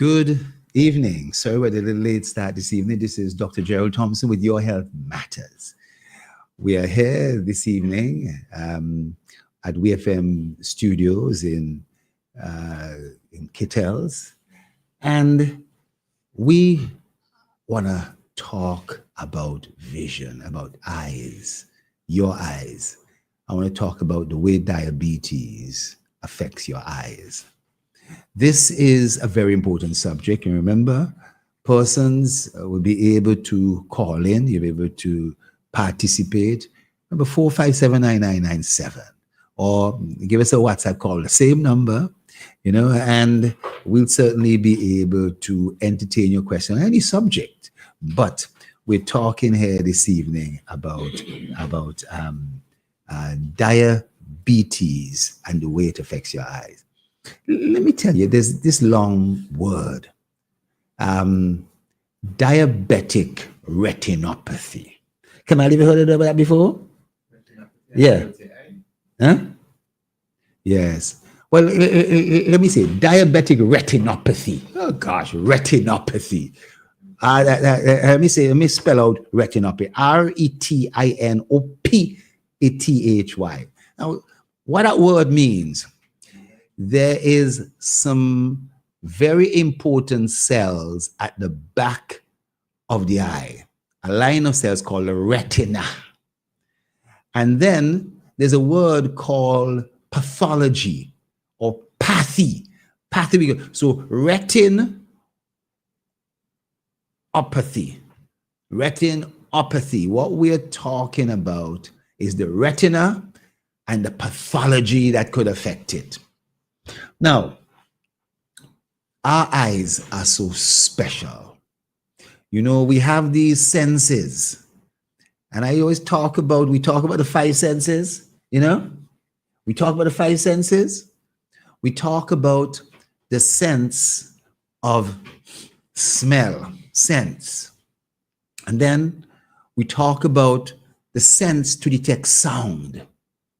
Good evening. Sorry we're a little late start this evening. This is Dr. Gerald Thompson with Your Health Matters. We are here this evening at WFM Studios in Kittels, and we want to talk about vision, about eyes, your eyes. I want to talk about the way diabetes affects your eyes. This is a very important subject. And remember, persons will be able to call in, you'll be able to participate. Number 4579997, or give us a WhatsApp call, the same number, and we'll certainly be able to entertain your question on any subject. But we're talking here this evening about diabetes and the way it affects your eyes. Let me tell you, there's this long word, diabetic retinopathy. Come on, have you heard of that before? Yeah. Huh? Yes. Well, let me say diabetic retinopathy. Oh gosh, retinopathy. Let me spell out retinopathy. retinopathy. Now, what that word means, there is some very important cells at the back of the eye, a line of cells called the retina. And then there's a word called pathology or pathy. So retinopathy. What we're talking about is the retina and the pathology that could affect it. Now, our eyes are so special. We have these senses. And I always talk about the five senses, We talk about the five senses. We talk about the sense of smell, sense. And then we talk about the sense to detect sound,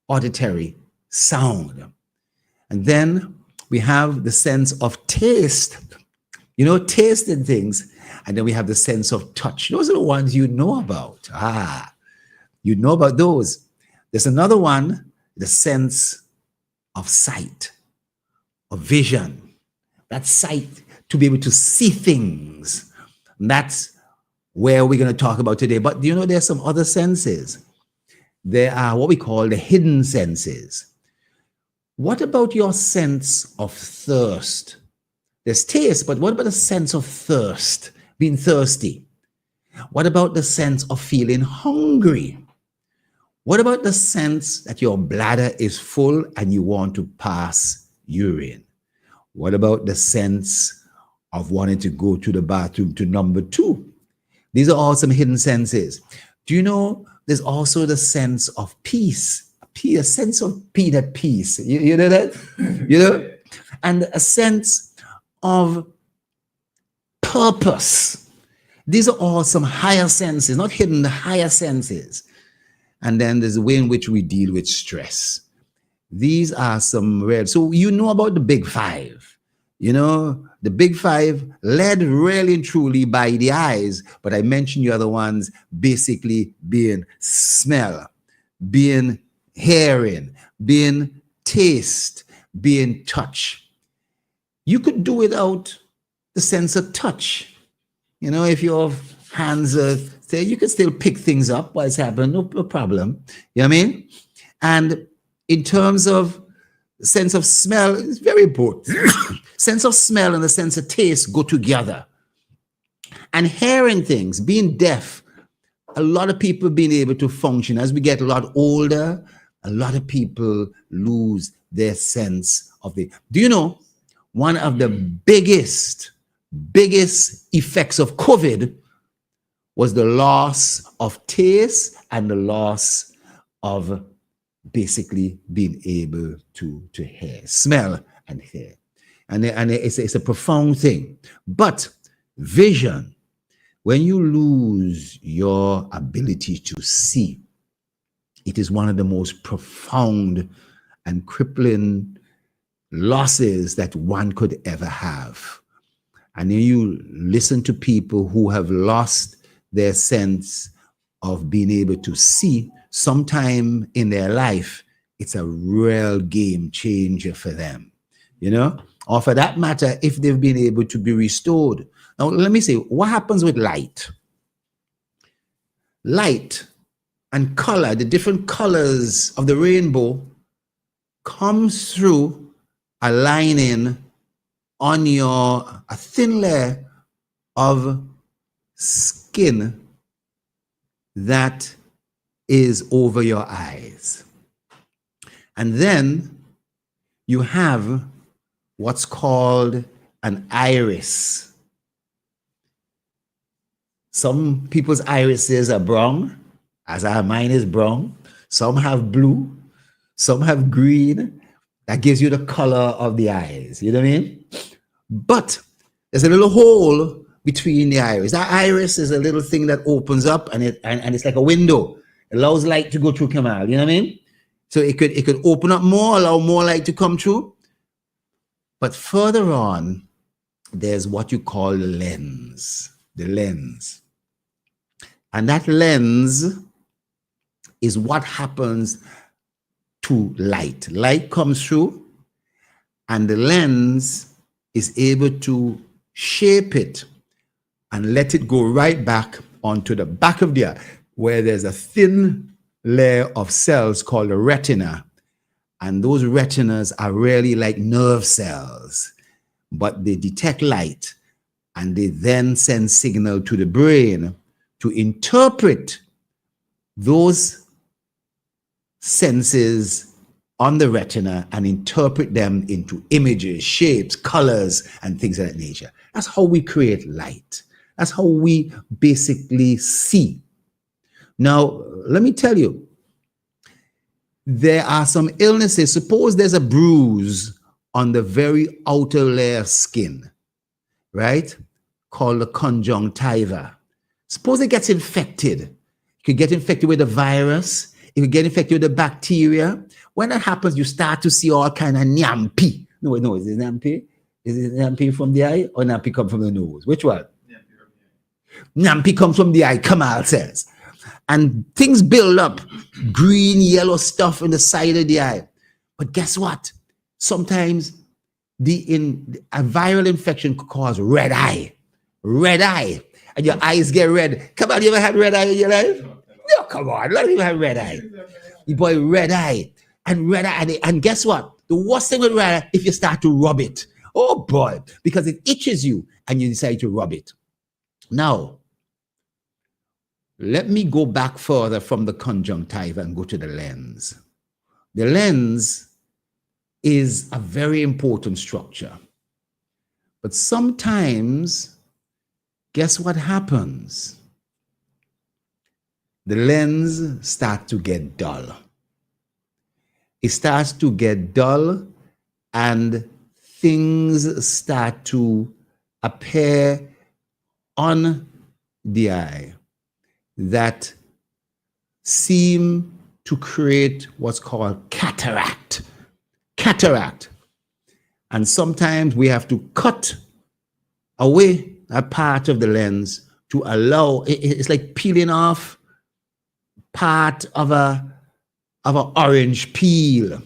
auditory sound. And then we have the sense of taste, tasting things. And then we have the sense of touch. Those are the ones you know about. You know about those. There's another one, the sense of sight, of vision. That sight to be able to see things. And that's where we're going to talk about today. But there's some other senses. There are what we call the hidden senses. What about your sense of thirst? There's taste, but what about the sense of thirst, being thirsty? What about the sense of feeling hungry? What about the sense that your bladder is full and you want to pass urine? What about the sense of wanting to go to the bathroom to number 2? These are all some hidden senses. Do you know there's also the sense of peace? A sense of being at peace. You know that? And a sense of purpose. These are all some higher senses, not hidden, the higher senses. And then there's the way in which we deal with stress. These are some rare. So about the big five. The big five led really and truly by the eyes, but I mentioned the other ones basically being smell, being hearing, being taste, being touch. You could do without the sense of touch. If your hands are there, you can still pick things up while it's happening, no problem. You know what I mean? And in terms of sense of smell, it's very important. Sense of smell and the sense of taste go together. And hearing things, being deaf, a lot of people being able to function. As we get a lot older, a lot of people lose their sense of the. Do you know one of the biggest effects of COVID was the loss of taste and the loss of basically being able to hear, smell and hear. And it's a profound thing. But vision, when you lose your ability to see, it is one of the most profound and crippling losses that one could ever have. And then you listen to people who have lost their sense of being able to see sometime in their life, it's a real game changer for them, or for that matter, if they've been able to be restored. Now, let me say, what happens with light? Light and color, the different colors of the rainbow, comes through a lining on a thin layer of skin that is over your eyes. And then you have what's called an iris. Some people's irises are brown, as mine is brown. Some have blue, some have green. That gives you the color of the eyes, you know what I mean? But there's a little hole between the iris. That iris is a little thing that opens up, and it's like a window. It allows light to go through, Kamal, you know what I mean? So it could open up more, allow more light to come through. But further on, there's what you call the lens. And that lens is what happens to light. Light comes through, and the lens is able to shape it and let it go right back onto the back of the eye, where there's a thin layer of cells called the retina. And those retinas are really like nerve cells, but they detect light, and they then send signal to the brain to interpret those senses on the retina and interpret them into images, shapes, colors, and things of that nature. That's how we create light. That's how we basically see. Now, let me tell you, there are some illnesses. Suppose there's a bruise on the very outer layer of skin, right? Called the conjunctiva. Suppose it gets infected. It could get infected with a virus. It could get infected with a bacteria. When that happens, you start to see all kind of nyampi. No, is it nyampi? Is it nyampi from the eye, or nyampi come from the nose? Which one? Nyampi comes from the eye, Kamal says. And things build up, green, yellow stuff in the side of the eye. But guess what? Sometimes a viral infection could cause red eye. Red eye. And your eyes get red. Come on, you ever had red eye in your life? No, come on. Let me have red eye. You boy, red eye. And red eye. And guess what? The worst thing with red eye, if you start to rub it. Oh boy. Because it itches you and you decide to rub it. Now, let me go back further from the conjunctiva and go to the lens. The lens is a very important structure. But sometimes, guess what happens? The lens starts to get dull. It starts to get dull, and things start to appear on the eye that seem to create what's called cataract. Cataract. And sometimes we have to cut away a part of the lens to allow, it's like peeling off part of an orange peel,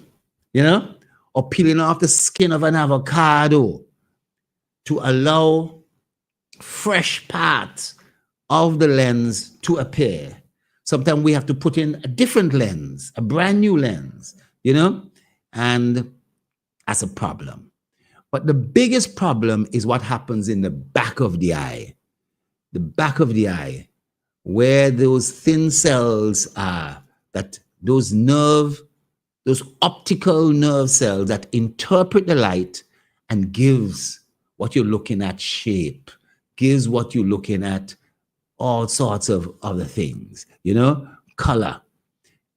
or peeling off the skin of an avocado to allow fresh parts of the lens to appear. Sometimes we have to put in a different lens, a brand new lens, and that's a problem. But the biggest problem is what happens in the back of the eye. The back of the eye, where those thin cells are, that those optical nerve cells that interpret the light and gives what you're looking at shape, gives what you're looking at all sorts of other things, color.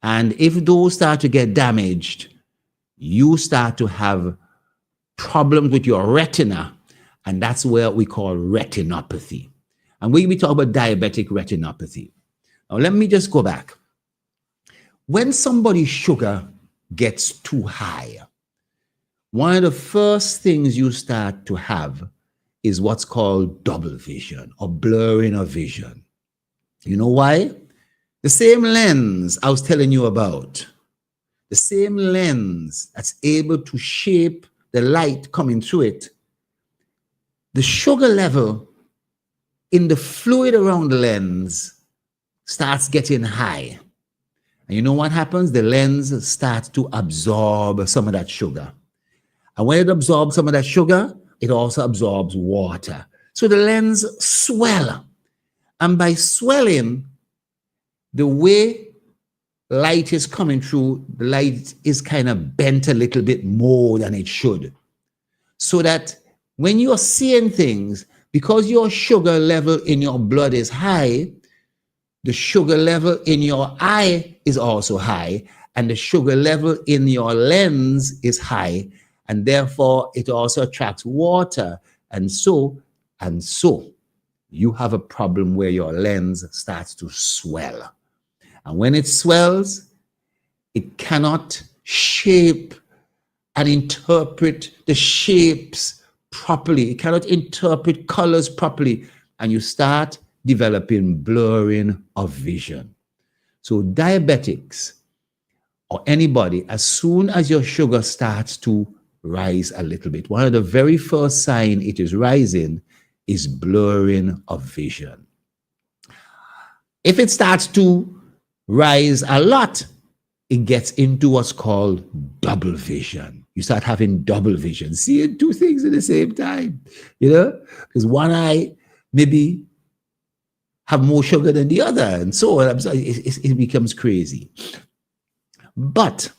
And if those start to get damaged, you start to have problems with your retina, and that's where we call retinopathy. And we talk about diabetic retinopathy. Now, let me just go back. When somebody's sugar gets too high, one of the first things you start to have is what's called double vision or blurring of vision. You know why? The same lens I was telling you about, the same lens that's able to shape the light coming through it, the sugar level in the fluid around the lens starts getting high. And you know what happens? The lens starts to absorb some of that sugar. And when it absorbs some of that sugar, it also absorbs water. So the lens swell. And by swelling, the way light is coming through, the light is kind of bent a little bit more than it should. So that when you're seeing things, because your sugar level in your blood is high, the sugar level in your eye is also high, and the sugar level in your lens is high, and therefore it also attracts water. And so, you have a problem where your lens starts to swell. And when it swells, it cannot shape and interpret the shapes properly. It cannot interpret colors properly. And you start developing blurring of vision. So diabetics or anybody, as soon as your sugar starts to rise a little bit, one of the very first signs it is rising is blurring of vision. If it starts to rise a lot, it gets into what's called double vision. You start having double vision, seeing two things at the same time, because one eye maybe have more sugar than the other, and so on. It becomes crazy. But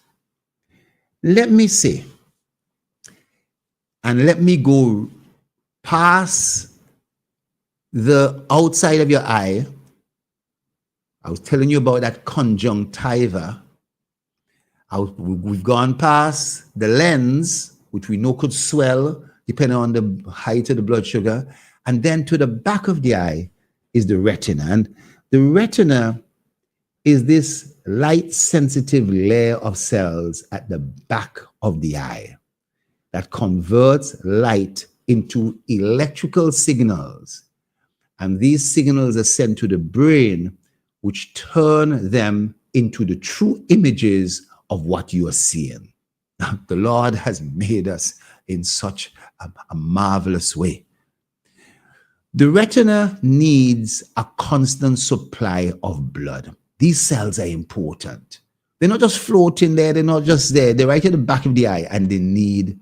let me say, and let me go past the outside of your eye. I was telling you about that conjunctiva. We've gone past the lens, which we know could swell depending on the height of the blood sugar. And then to the back of the eye is the retina. And the retina is this light-sensitive layer of cells at the back of the eye that converts light into electrical signals. And these signals are sent to the brain, which turn them into the true images of what you are seeing. The Lord has made us in such a marvelous way. The retina needs a constant supply of blood. These cells are important. They're not just floating there. They're not just there. They're right at the back of the eye, and they need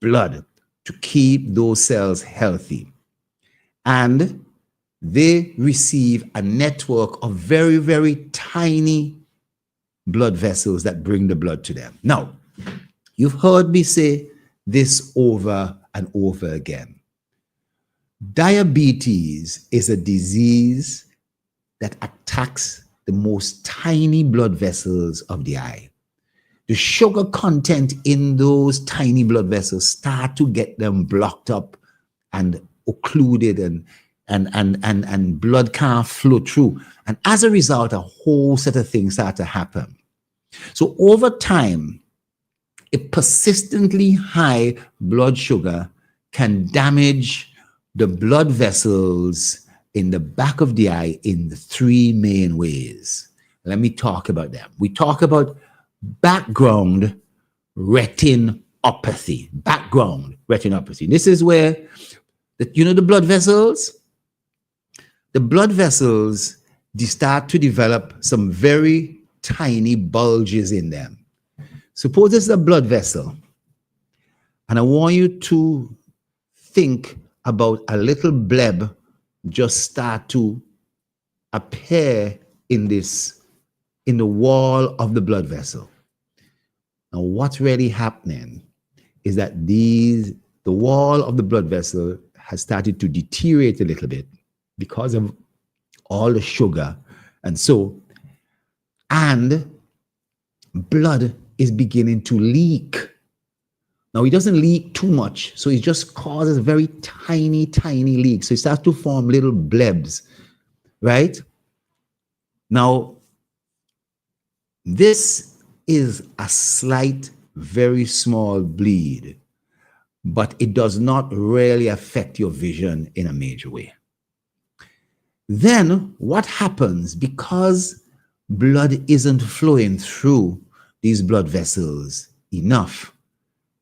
blood to keep those cells healthy. And they receive a network of very, very tiny blood vessels that bring the blood to them. Now, you've heard me say this over and over again. Diabetes is a disease that attacks the most tiny blood vessels of the eye. The sugar content in those tiny blood vessels start to get them blocked up and occluded, and blood can't flow through. And as a result, a whole set of things start to happen. So over time, a persistently high blood sugar can damage the blood vessels in the back of the eye in the three main ways. Let me talk about them. We talk about background retinopathy. Background retinopathy. This is where, the blood vessels? The blood vessels, they start to develop some very tiny bulges in them. Suppose it's a blood vessel, and I want you to think about a little bleb just start to appear in the wall of the blood vessel. Now, what's really happening is that the wall of the blood vessel has started to deteriorate a little bit because of all the sugar. And blood is beginning to leak. Now, it doesn't leak too much, so it just causes very tiny, tiny leaks. So it starts to form little blebs, right? Now, this is a slight, very small bleed. but it does not really affect your vision in a major way. Then what happens, because blood isn't flowing through these blood vessels enough,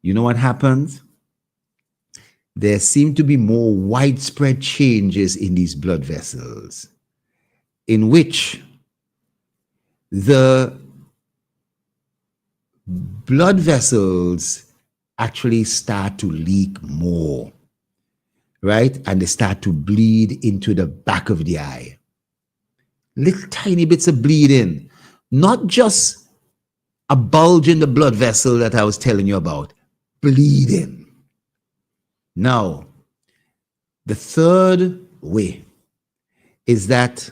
you know what happens? There seem to be more widespread changes in these blood vessels, in which the blood vessels actually start to leak more, right? And they start to bleed into the back of the eye. Little tiny bits of bleeding, not just a bulge in the blood vessel that I was telling you about, bleeding. Now, the third way is that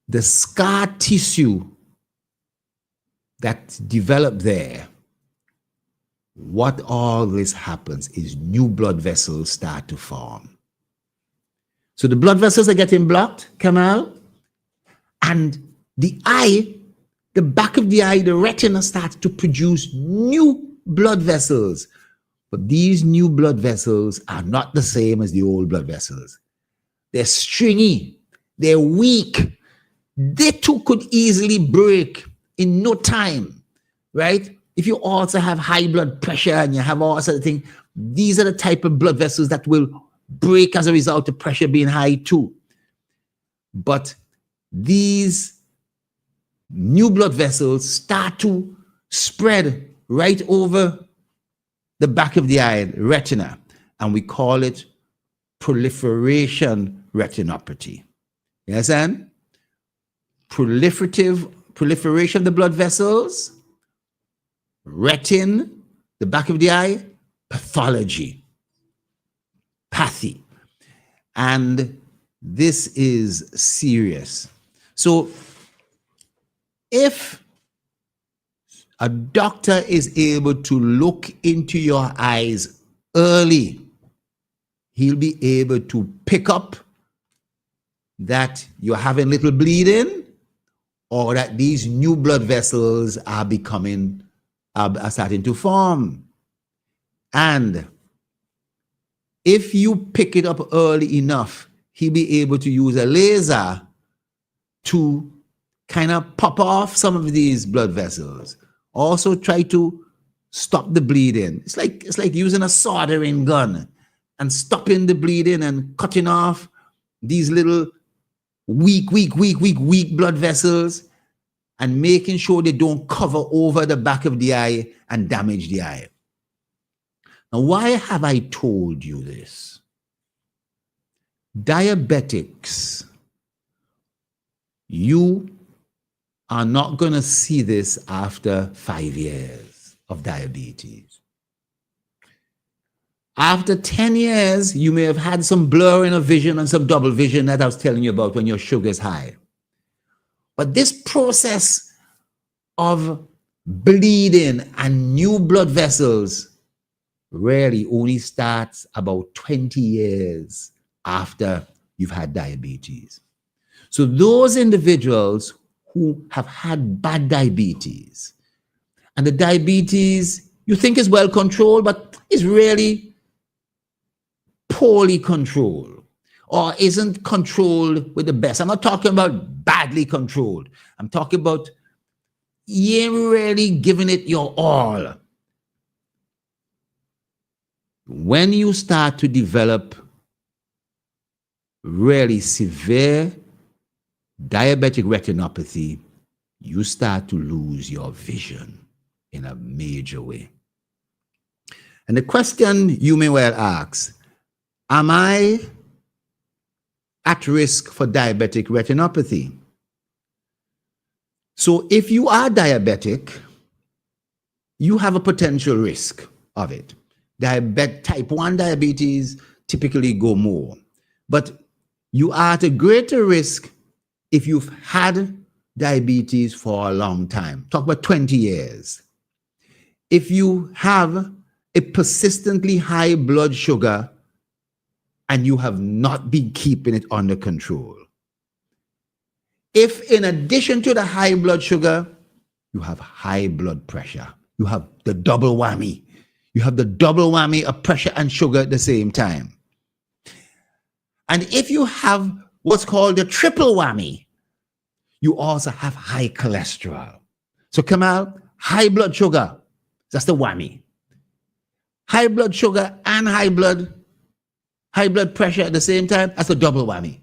the scar tissue that developed there, what always happens is new blood vessels start to form. So the blood vessels are getting blocked, Kamal, and the eye, the back of the eye, the retina starts to produce new blood vessels. But these new blood vessels are not the same as the old blood vessels. They're stringy, they're weak. They too could easily break in no time, right? If you also have high blood pressure and you have all sorts of things, these are the type of blood vessels that will break as a result of pressure being high too. But these new blood vessels start to spread right over the back of the eye, retina, and we call it proliferation retinopathy. You understand? Proliferation of the blood vessels, retin, the back of the eye, pathology, pathy. And this is serious. So if a doctor is able to look into your eyes early, he'll be able to pick up that you're having little bleeding or that these new blood vessels are starting to form. And if you pick it up early enough, he'll be able to use a laser to kind of pop off some of these blood vessels. Also try to stop the bleeding. It's like using a soldering gun and stopping the bleeding and cutting off these little weak blood vessels and making sure they don't cover over the back of the eye and damage the eye. Now, why have I told you this? Diabetics, you are not going to see this after 5 years of diabetes. After 10 years, you may have had some blurring of vision and some double vision that I was telling you about when your sugar is high. But this process of bleeding and new blood vessels really only starts about 20 years after you've had diabetes. So those individuals who have had bad diabetes, and the diabetes you think is well controlled, but is really poorly controlled or isn't controlled with the best. I'm not talking about badly controlled. I'm talking about you ain't really giving it your all. When you start to develop really severe diabetic retinopathy, you start to lose your vision in a major way. And the question you may well ask, am I at risk for diabetic retinopathy? So if you are diabetic, you have a potential risk of it. Type 1 diabetes typically go more, but you are at a greater risk if you've had diabetes for a long time. Talk about 20 years. If you have a persistently high blood sugar and you have not been keeping it under control. If in addition to the high blood sugar, you have high blood pressure, you have the double whammy. you have the double whammy of pressure and sugar at the same time. And if you have what's called the triple whammy, you also have high cholesterol. So Kamal, high blood sugar, that's the whammy. High blood sugar and high blood pressure at the same time, that's a double whammy.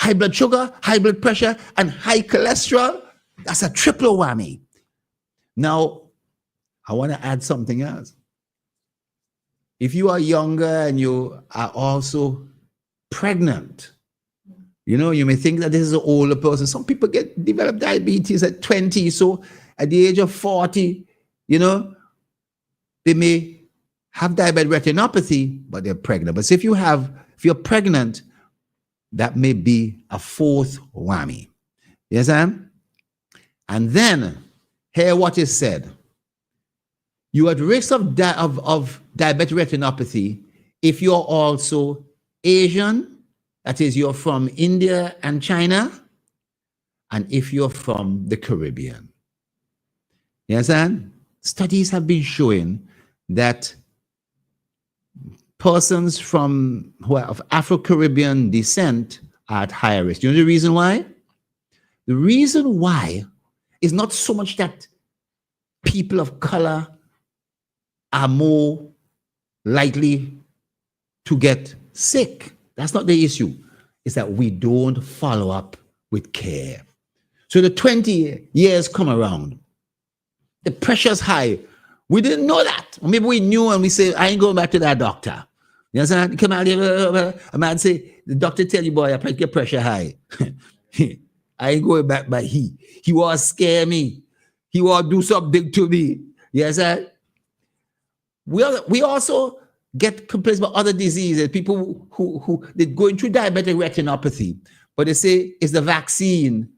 High blood sugar, high blood pressure, and high cholesterol, that's a triple whammy. Now, I want to add something else. If you are younger and you are also pregnant, you know, you may think that this is an older person. Some people develop diabetes at 20. So at the age of 40, you know, they may have diabetic retinopathy, but they're pregnant. But if you're pregnant, that may be a fourth whammy. Yes, Sam? And then, hear what is said. You are at risk of diabetic retinopathy if you're also Asian, that is, you're from India and China, and if you're from the Caribbean. Yes, and studies have been showing that persons who are of Afro-Caribbean descent are at higher risk. You know the reason why? The reason why is not so much that people of color are more likely to get sick. That's not the issue. It's that we don't follow up with care. So the 20 years come around. The pressure's high. We didn't know that. Or maybe we knew and we say, I ain't going back to that doctor. You understand? Come out here, a man say, the doctor tell you, boy, your pressure high. I ain't going back, but he was scare me. He was do something to me. Yes, sir. We also get complaints about other diseases, people who they're going through diabetic retinopathy, but they say it's the vaccine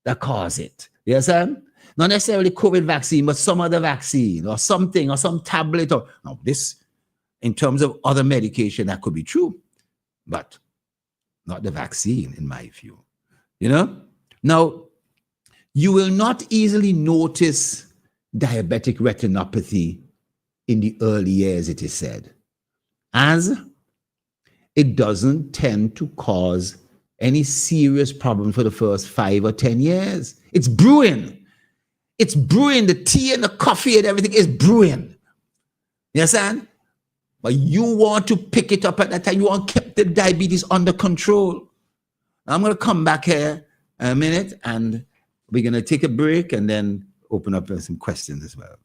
that caused it. Yes, sir? Not necessarily COVID vaccine, but some other vaccine or something or some tablet or now this, in terms of other medication, that could be true, but not the vaccine, in my view. You know? Now, you will not easily notice diabetic retinopathy in the early years, it is said, as it doesn't tend to cause any serious problem for the first 5 or 10 years. It's brewing. It's brewing. The tea and the coffee and everything is brewing. You understand? But you want to pick it up at that time. You want to keep the diabetes under control. I'm going to come back here in a minute and we're going to take a break and then open up some questions as well.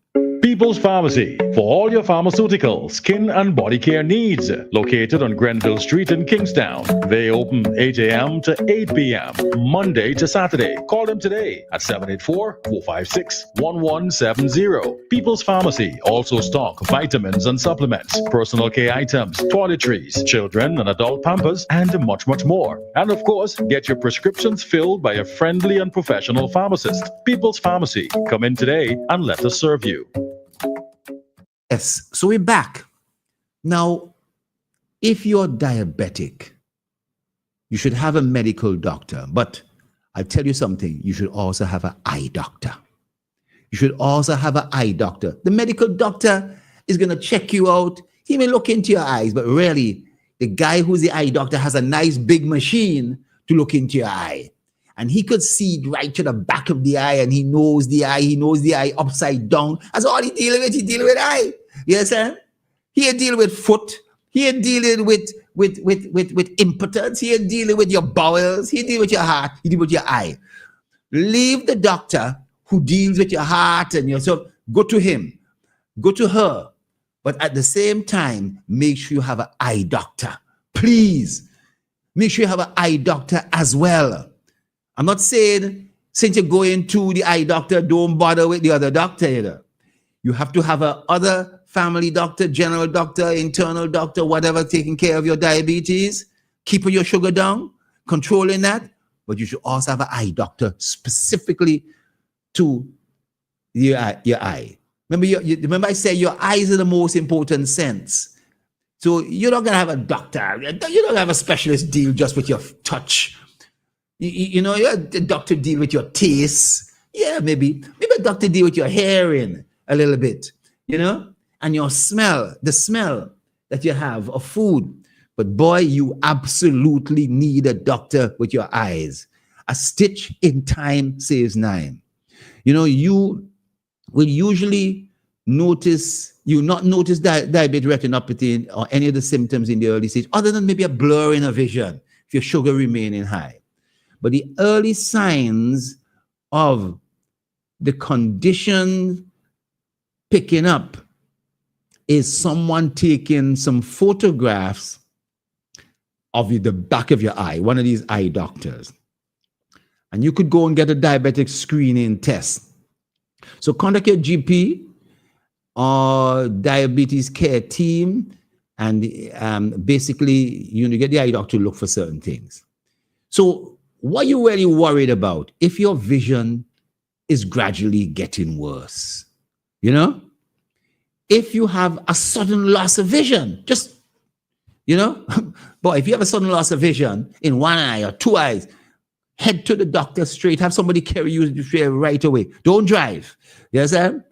People's Pharmacy, for all your pharmaceutical, skin and body care needs. Located on Grenville Street in Kingstown. They open 8 a.m. to 8 p.m. Monday to Saturday. Call them today at 784-456-1170. People's Pharmacy also stock vitamins and supplements, personal care items, toiletries, children and adult pampers, and much, much more. And of course, get your prescriptions filled by a friendly and professional pharmacist. People's Pharmacy. Come in today and let us serve you. Yes, so we're back. Now, if you're diabetic, you should have a medical doctor. But I'll tell you something, you should also have an eye doctor. You should also have an eye doctor. The medical doctor is going to check you out. He may look into your eyes, but really, the guy who's the eye doctor has a nice big machine to look into your eye. And he could see right to the back of the eye, and he knows the eye upside down. That's all he dealing with. He dealing with eye. Yes, sir. He dealing with foot. He dealing with impotence. He dealing with your bowels. He dealing with your heart. He dealing with your eye. Leave the doctor who deals with your heart and yourself. Go to him. Go to her. But at the same time, make sure you have an eye doctor. Please. Make sure you have an eye doctor as well. I'm not saying since you're going to the eye doctor, don't bother with the other doctor either. You have to have a other family doctor, general doctor, internal doctor, whatever, taking care of your diabetes, keeping your sugar down, controlling that. But you should also have an eye doctor specifically to your eye. Remember I said your eyes are the most important sense. So you're not going to have a doctor. You're not going to have a specialist deal just with your touch. You know, a doctor deal with your taste. Yeah, maybe a doctor deal with your hearing a little bit, you know. and your smell, the smell that you have of food. But boy, you absolutely need a doctor with your eyes. A stitch in time saves 9. You know, you will usually not notice diabetic retinopathy or any of the symptoms in the early stage, other than maybe a blurring of vision if your sugar remaining high. But the early signs of the condition picking up is someone taking some photographs of the back of your eye, one of these eye doctors. And you could go and get a diabetic screening test. So contact your GP or diabetes care team, and basically you get the eye doctor to look for certain things. So what are you really worried about if your vision is gradually getting worse? You know, if you have a sudden loss of vision, just, you know, boy, if you have a sudden loss of vision in one eye or two eyes, head to the doctor straight. Have somebody carry you right away. Don't drive. You understand?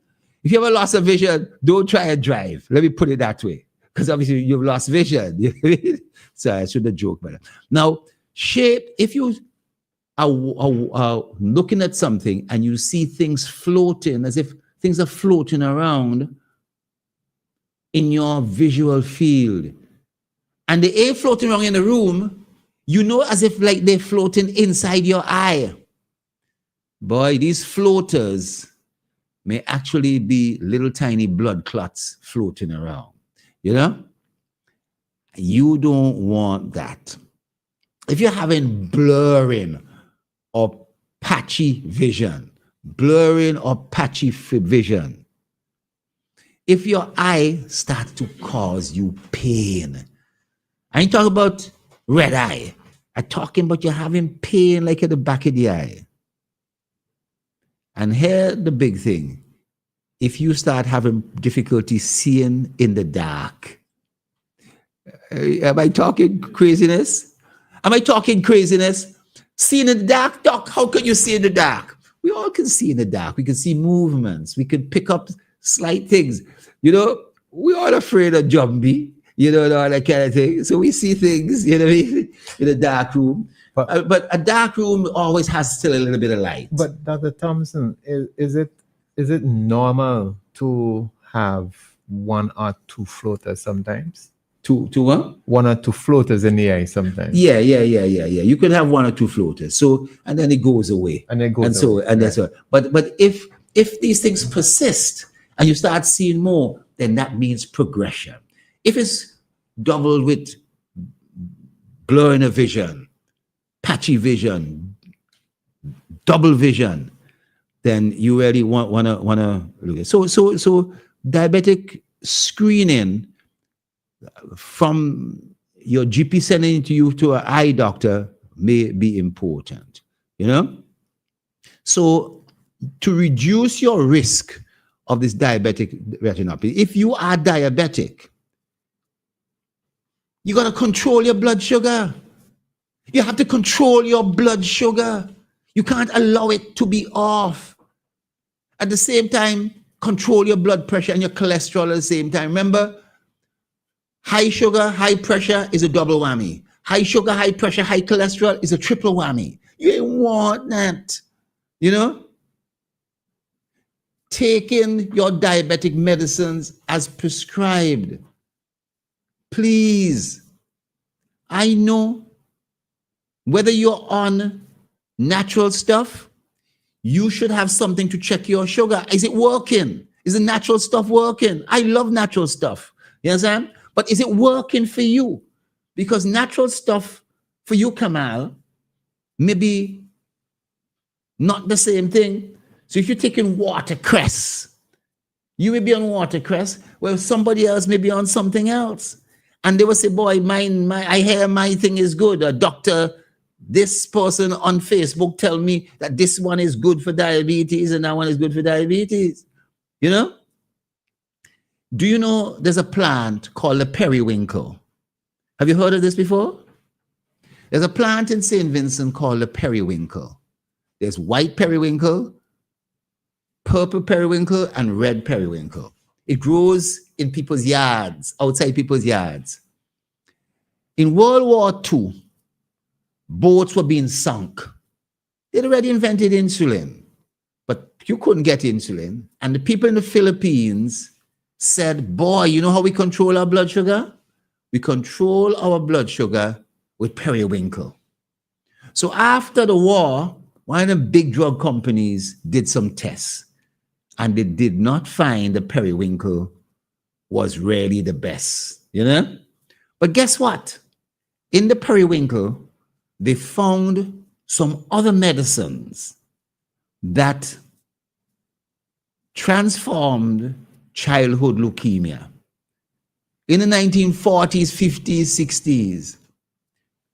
If you have a loss of vision, don't try and drive. Let me put it that way, because obviously you've lost vision. So I should have joked about it. Now, shape, if you are looking at something and you see things floating, as if things are floating around in your visual field, and the air floating around in the room, you know, as if like they're floating inside your eye. Boy, these floaters may actually be little tiny blood clots floating around. You know? You don't want that. If you're having blurring or patchy vision, if your eye starts to cause you pain, I ain't talking about red eye. I'm talking about you're having pain like at the back of the eye. And here the big thing, if you start having difficulty seeing in the dark, am I talking craziness? Seeing in the dark, Doc, how can you see in the dark? We all can see in the dark. We can see movements. We can pick up slight things. You know, we're all afraid of Jumbie, you know, all that kind of thing. So we see things, you know what I mean, in a dark room. But a dark room always has still a little bit of light. But Dr. Thompson, is it normal to have one or two floaters sometimes? To what? One or two floaters in the eye sometimes. Yeah. You could have one or two floaters. So, and then it goes away. That's all. But if these things persist and you start seeing more, then that means progression. If it's doubled with blurring of vision, patchy vision, double vision, then you really want to look at. So diabetic screening from your GP sending you to an eye doctor may be important, you know? So to reduce your risk of this diabetic retinopathy, if you are diabetic, you got to control your blood sugar. You have to control your blood sugar. You can't allow it to be off. At the same time, control your blood pressure and your cholesterol at the same time. Remember, high sugar, high pressure is a double whammy. High sugar, high pressure, high cholesterol is a triple whammy. You ain't want that, you know? Taking your diabetic medicines as prescribed. Please. I know whether you're on natural stuff, you should have something to check your sugar. Is it working? Is the natural stuff working? I love natural stuff. You understand? But is it working for you? Because natural stuff for you, Kamal, may be not the same thing. So if you're taking watercress, you may be on watercress, while somebody else may be on something else. And they will say, boy, I hear my thing is good. A doctor, this person on Facebook tell me that this one is good for diabetes and that one is good for diabetes. You know? Do you know there's a plant called the periwinkle? Have you heard of this before? There's a plant in St. Vincent called the periwinkle. There's white periwinkle, purple periwinkle, and red periwinkle. It grows in people's yards, outside people's yards. In World War II, boats were being sunk. They'd already invented insulin, but you couldn't get insulin. And the people in the Philippines said, boy, you know how we control our blood sugar? We control our blood sugar with periwinkle. So after the war, one of the big drug companies did some tests, and they did not find the periwinkle was really the best, you know? But guess what? In the periwinkle, they found some other medicines that transformed childhood leukemia. In the 1940s, 50s, 60s,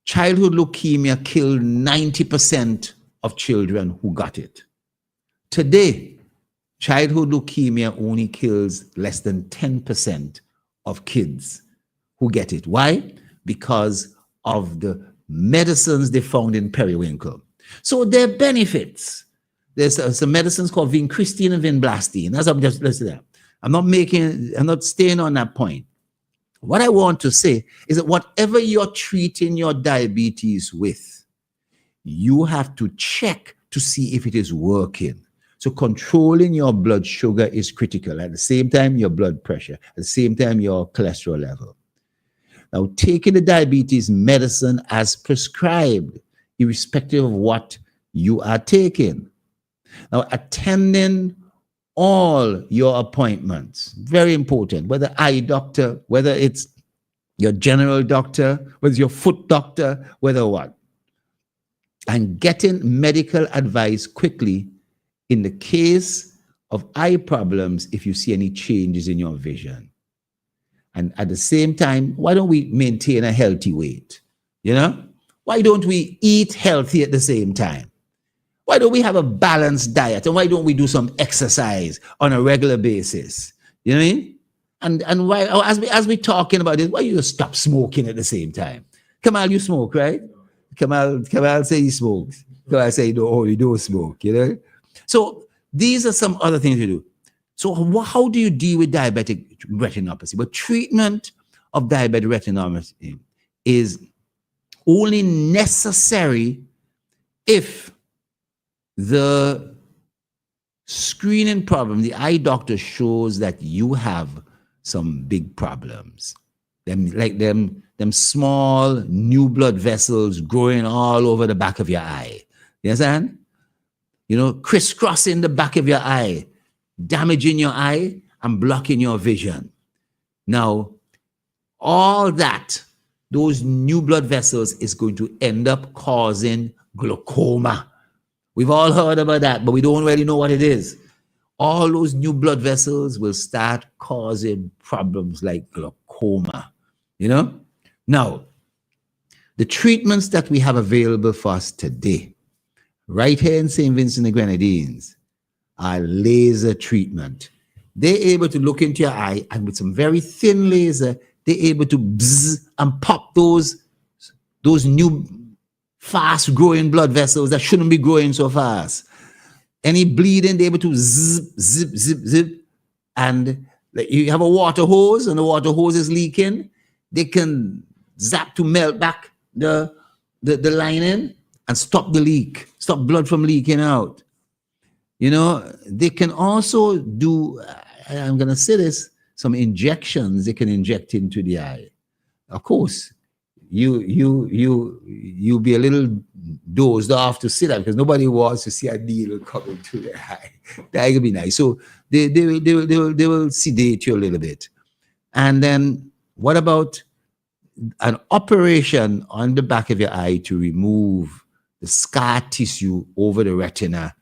childhood leukemia killed 90% of children who got it. Today, childhood leukemia only kills less than 10% of kids who get it. Why? Because of the medicines they found in periwinkle. So there are benefits. There's some medicines called vincristine and vinblastine. That's I'm just listening. I'm not staying on that point. What I want to say is that whatever you're treating your diabetes with, you have to check to see if it is working. So controlling your blood sugar is critical. At the same time, your blood pressure. At the same time, your cholesterol level. Now, taking the diabetes medicine as prescribed, irrespective of what you are taking. Now, attending all your appointments, very important, whether eye doctor, whether it's your general doctor, whether it's your foot doctor, whether what. And getting medical advice quickly in the case of eye problems if you see any changes in your vision. And at the same time, why don't we maintain a healthy weight? You know? Why don't we eat healthy at the same time? Why don't we have a balanced diet? And why don't we do some exercise on a regular basis? You know what I mean? And why, as we talking about this, why you just stop smoking at the same time? Kamal, you smoke, right? Kamal say he smokes. Kamal say, no, you don't smoke, you know? So these are some other things you do. So how do you deal with diabetic retinopathy? But treatment of diabetic retinopathy is only necessary if the screening problem, the eye doctor shows that you have some big problems. Them small new blood vessels growing all over the back of your eye. You understand? You know, crisscrossing the back of your eye, damaging your eye and blocking your vision. Now, all that, those new blood vessels is going to end up causing glaucoma. We've all heard about that, but we don't really know what it is. All those new blood vessels will start causing problems like glaucoma, you know? Now, the treatments that we have available for us today, right here in St. Vincent and the Grenadines, are laser treatment. They're able to look into your eye and with some very thin laser, they're able to bzz and pop those new fast growing blood vessels that shouldn't be growing so fast. Any bleeding, they're able to zip, zip, zip, zip. And you have a water hose and the water hose is leaking, they can zap to melt back the lining and stop the leak, stop blood from leaking out. You know, they can also do, I'm going to say this, some injections they can inject into the eye. Of course, you be a little dozed off to see that because nobody wants to see a needle coming through their eye. That would be nice. So they will sedate you a little bit. And then what about an operation on the back of your eye to remove the scar tissue over the retina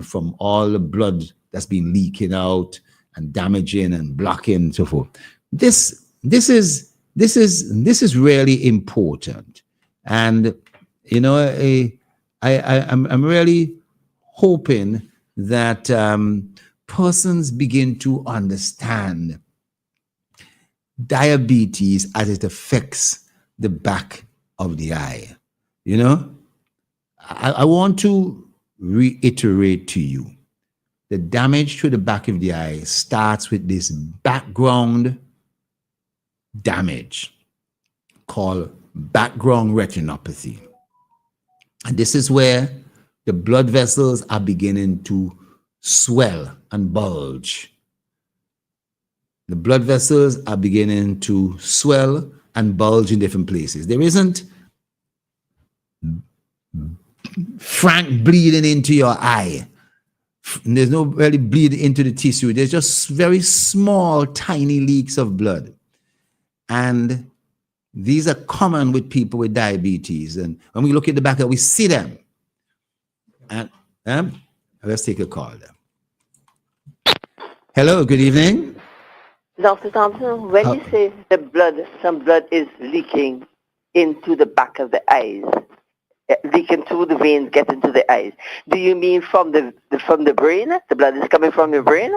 from all the blood that's been leaking out and damaging and blocking and so forth. This is really important. And, you know, I'm really hoping that persons begin to understand diabetes as it affects the back of the eye. You know, I want to reiterate to you the damage to the back of the eye starts with this background damage called background retinopathy. And this is where the blood vessels are beginning to swell and bulge. The blood vessels are beginning to swell and bulge in different places. There isn't frank bleeding into your eye. There's no really bleed into the tissue. There's just very small, tiny leaks of blood. And these are common with people with diabetes. And when we look at the back, we see them. And let's take a call there. Hello, good evening. Dr. Thompson, when you say some blood is leaking into the back of the eyes, leaking through the veins, get into the eyes, do you mean from the brain? The blood is coming from the brain?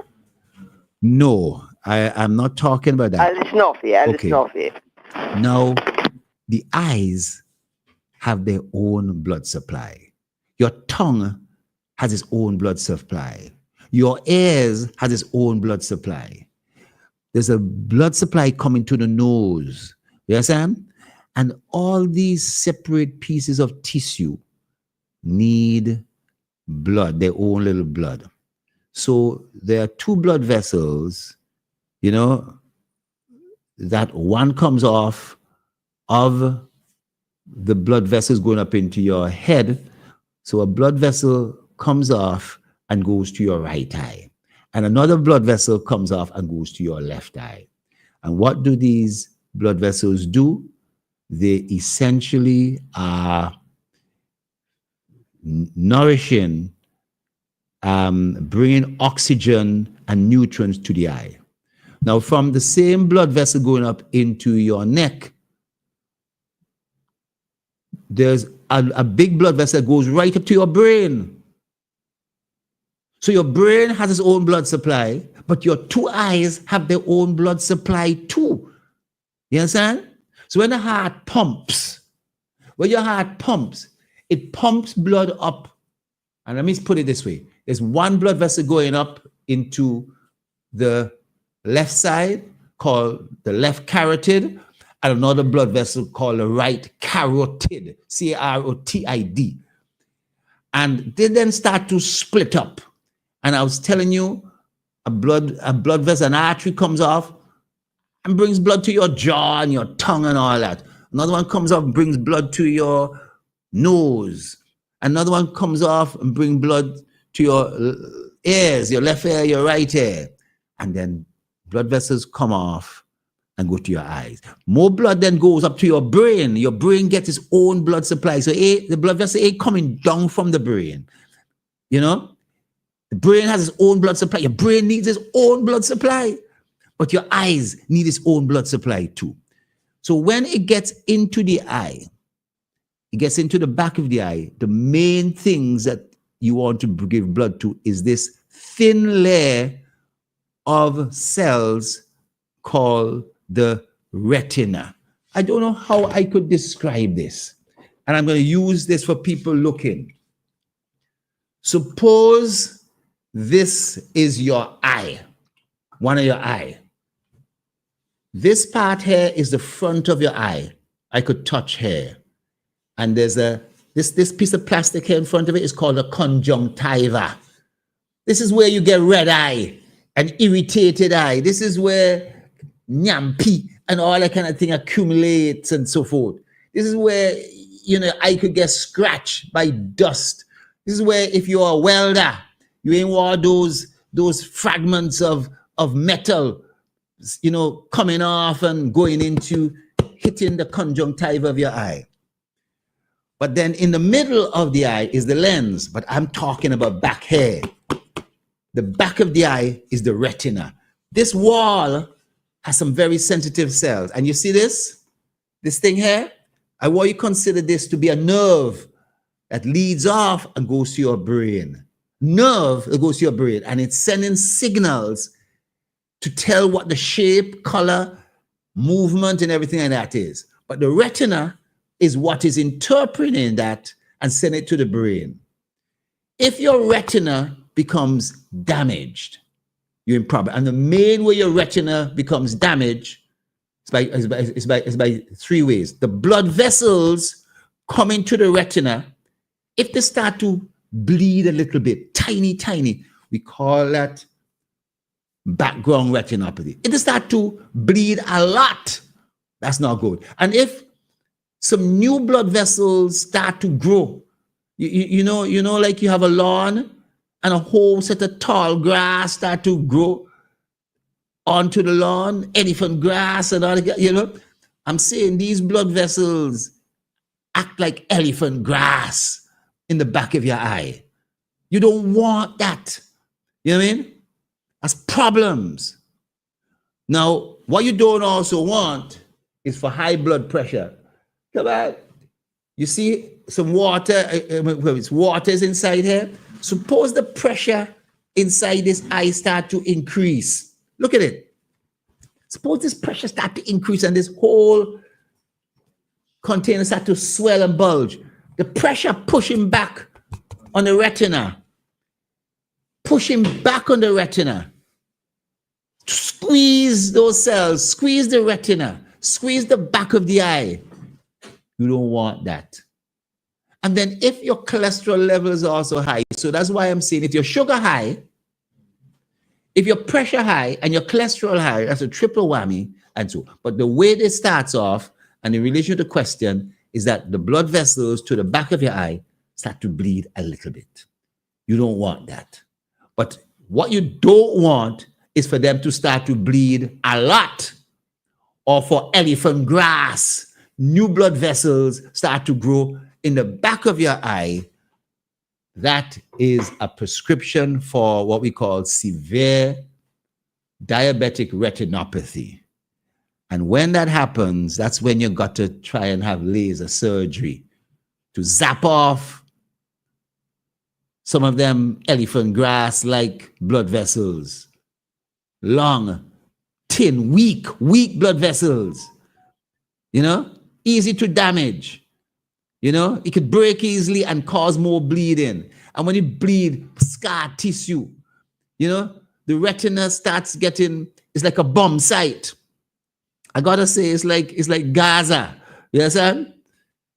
No, I'm not talking about that. I'll listen off here. Now, the eyes have their own blood supply. Your tongue has its own blood supply. Your ears has its own blood supply. There's a blood supply coming to the nose. You understand? And all these separate pieces of tissue need blood, their own little blood. So there are two blood vessels, that one comes off of the blood vessels going up into your head. So a blood vessel comes off and goes to your right eye. And another blood vessel comes off and goes to your left eye. And what do these blood vessels do? They essentially are nourishing, bringing oxygen and nutrients to the eye. Now, from the same blood vessel going up into your neck, there's a big blood vessel that goes right up to your brain. So your brain has its own blood supply, but your two eyes have their own blood supply too. You understand? So when the heart pumps, it pumps blood up. And let me put it this way. There's one blood vessel going up into the left side called the left carotid, and another blood vessel called the right carotid, carotid. And they then start to split up. And I was telling you, a blood vessel, an artery comes off and brings blood to your jaw and your tongue and all that. Another one comes off and brings blood to your nose. Another one comes off and brings blood to your ears, your left ear, your right ear. And then blood vessels come off and go to your eyes. More blood then goes up to your brain. Your brain gets its own blood supply. So the blood vessel ain't coming down from the brain. The brain has its own blood supply. Your brain needs its own blood supply. But your eyes need its own blood supply too. So when it gets into the eye, it gets into the back of the eye, the main things that you want to give blood to is this thin layer of cells called the retina. I don't know how I could describe this. And I'm going to use this for people looking. Suppose this is your eye, one of your eye. This part here is the front of your eye. I could touch here. And there's this piece of plastic here in front of it is called a conjunctiva. This is where you get red eye and irritated eye. This is where nyampi and all that kind of thing accumulates and so forth. This is where, eye could get scratched by dust. This is where if you're a welder, you ain't want those fragments of metal, coming off and going into hitting the conjunctiva of your eye. But then in the middle of the eye is the lens, but I'm talking about back here. The back of the eye is the retina. This wall has some very sensitive cells. And you see this thing here? I want you to consider this to be a nerve that leads off and goes to your brain. Nerve that goes to your brain, and it's sending signals to tell what the shape, color, movement, and everything like that is. But the retina is what is interpreting that and sending it to the brain. If your retina becomes damaged, you're in problem. And the main way your retina becomes damaged is by three ways. The blood vessels coming to the retina, if they start to bleed a little bit, tiny, we call that background retinopathy. If they start to bleed a lot, that's not good. And if some new blood vessels start to grow, you know, like you have a lawn and a whole set of tall grass start to grow onto the lawn, elephant grass and all that, you know. I'm saying these blood vessels act like elephant grass in the back of your eye. You don't want that. You know what I mean? That's problems. Now, what you don't also want is for high blood pressure. Come on. You see some water, it's waters inside here. Suppose the pressure inside this eye start to increase. Look at it. Suppose this pressure start to increase and this whole container start to swell and bulge. The pressure pushing back on the retina. Pushing back on the retina. Squeeze those cells, squeeze the retina, squeeze the back of the eye. You don't want that. And then if your cholesterol levels are also high, so that's why I'm saying if your sugar high, if your pressure high and your cholesterol high, that's a triple whammy. And so, but the way this starts off, and in relation to the question, is that the blood vessels to the back of your eye start to bleed a little bit. You don't want that. But what you don't want is for them to start to bleed a lot, or for elephant grass, new blood vessels start to grow in the back of your eye. That is a prescription for what we call severe diabetic retinopathy. And when that happens, that's when you got to try and have laser surgery to zap off some of them elephant grass like blood vessels. Long, thin, weak blood vessels. You know, easy to damage. You know, it could break easily and cause more bleeding. And when you bleed, scar tissue, you know, the retina starts getting, it's like a bomb site. I gotta say, it's like Gaza. You understand?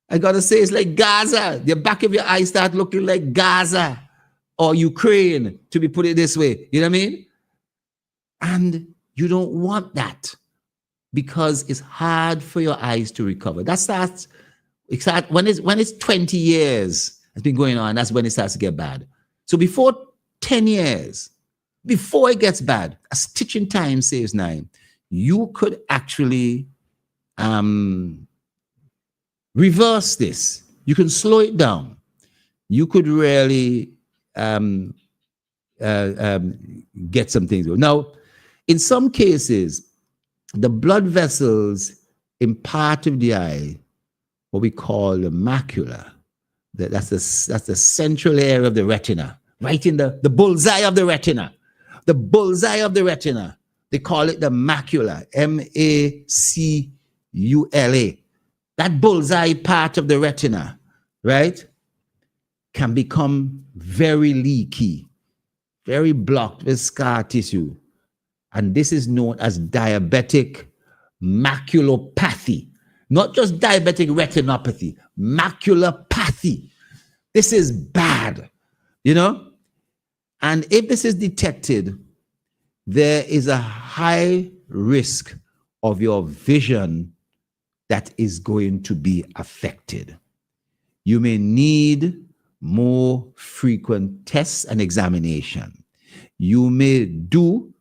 I gotta say, it's like Gaza. The back of your eye start looking like Gaza or Ukraine, to be put it this way. You know what I mean? And you don't want that because it's hard for your eyes to recover. That starts when it's 20 years it's been going on, that's when it starts to get bad. So before 10 years, before it gets bad, a stitch in time saves 9. You could actually reverse this. You can slow it down. You could really get some things going. Now, in some cases, the blood vessels in part of the eye, what we call the macula, that's the central area of the retina, right in the bullseye of the retina. The bullseye of the retina. They call it the macula, M-A-C-U-L-A. That bullseye part of the retina, right, can become very leaky, very blocked with scar tissue. And this is known as diabetic maculopathy. Not just diabetic retinopathy, maculopathy. This is bad, you know? And if this is detected, there is a high risk of your vision that is going to be affected. You may need more frequent tests and examination. You may do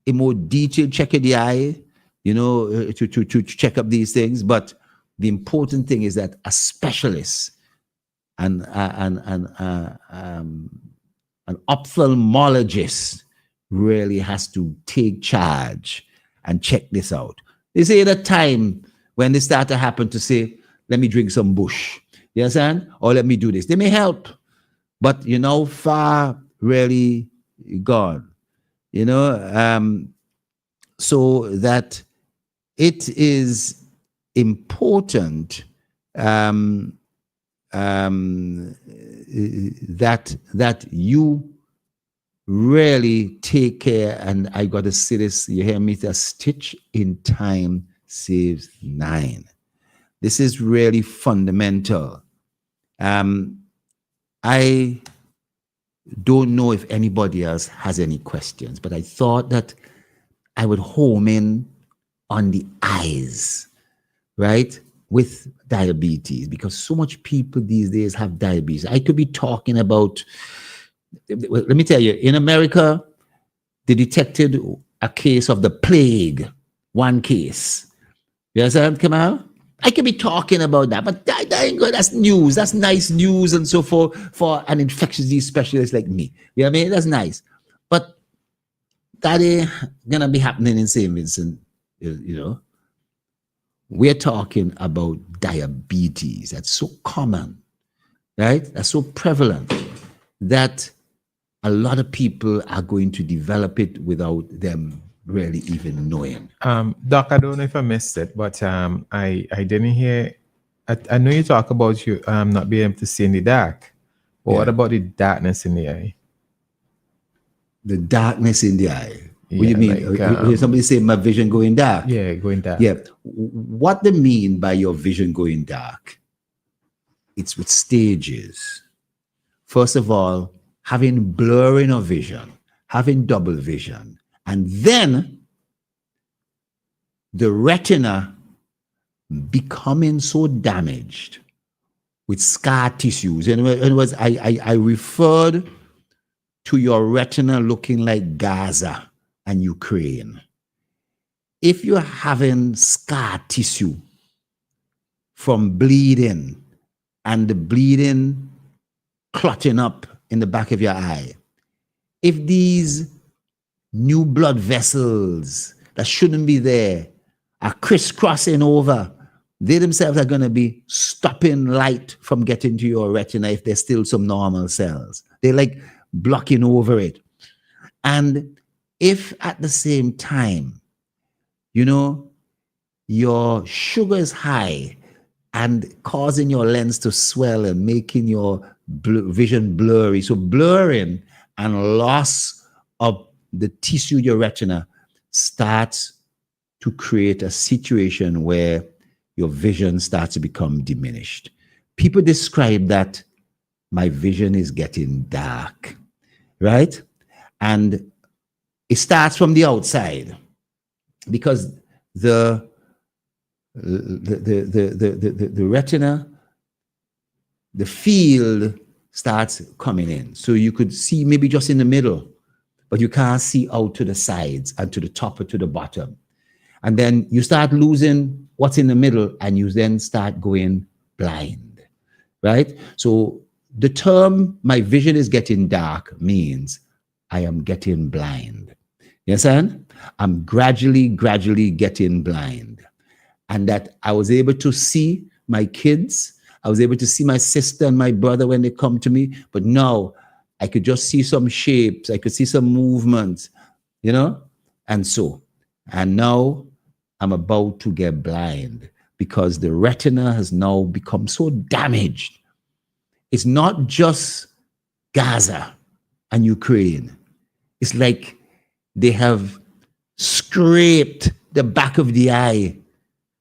a more detailed check of the eye, you know, to check up these things. But the important thing is that a specialist, an ophthalmologist really has to take charge and check this out. They say at a time when this start to happen to say, let me drink some bush, you understand? Or let me do this. They may help, but you know, far really gone. You know, so that it is important that you really take care, and I got to say this, you hear me? A stitch in time saves 9. This is really fundamental. I don't know if anybody else has any questions, but I thought that I would home in on the eyes, right, with diabetes, because so much people these days have diabetes. I could be talking about, let me tell you, in America, they detected a case of the plague, one case. You understand, Kamal? I could be talking about that, but that ain't good. That's news. That's nice news and so forth for an infectious disease specialist like me. You know what I mean? That's nice. But that ain't gonna be happening in St. Vincent, you know. We're talking about diabetes. That's so common, right? That's so prevalent that a lot of people are going to develop it without them really even knowing. Doc, I don't know if I missed it, but I didn't hear. I know you talk about you not being able to see in the dark. But what about the darkness in the eye? The darkness in the eye. What do Yeah, you mean? like, Somebody say my vision going dark. Yeah, going dark. Yeah. What they mean by your vision going dark? It's with stages. First of all, having blurring of vision, having double vision, and then the retina becoming so damaged with scar tissues. In other words, I referred to your retina looking like Gaza and Ukraine. If you're having scar tissue from bleeding and the bleeding clotting up in the back of your eye, if these new blood vessels that shouldn't be there are crisscrossing over, they themselves are going to be stopping light from getting to your retina if there's still some normal cells. They're like blocking over it. And if at the same time, you know, your sugar is high and causing your lens to swell and making your vision blurry. So blurring and loss of the tissue, your retina, starts to create a situation where your vision starts to become diminished. People describe that my vision is getting dark, right? And it starts from the outside because the retina, the field starts coming in. So you could see maybe just in the middle, but you can't see out to the sides and to the top or to the bottom. And then you start losing what's in the middle and you then start going blind, right? So the term, my vision is getting dark, means I am getting blind. You understand? I'm gradually getting blind. And that I was able to see my kids, I was able to see my sister and my brother when they come to me, but now I could just see some shapes, I could see some movements, you know? And now I'm about to get blind because the retina has now become so damaged. It's not just Gaza and Ukraine. It's like they have scraped the back of the eye,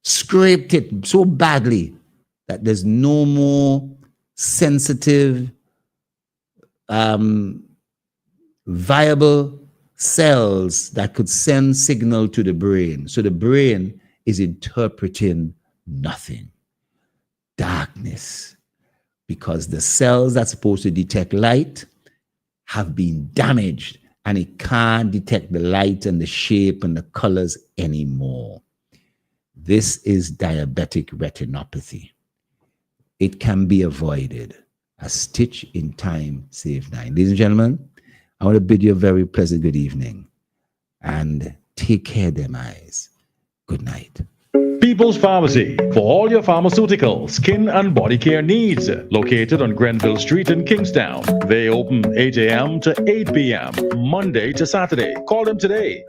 scraped it so badly that there's no more sensitive, viable cells that could send signal to the brain. So the brain is interpreting nothing. Darkness. Because the cells that's supposed to detect light have been damaged and it can't detect the light and the shape and the colors anymore. This is diabetic retinopathy. It can be avoided. A stitch in time saves 9. Ladies and gentlemen, I want to bid you a very pleasant good evening and take care of them eyes. Good night. People's Pharmacy, for all your pharmaceutical, skin and body care needs. Located on Grenville Street in Kingstown. They open 8 a.m. to 8 p.m. Monday to Saturday. Call them today.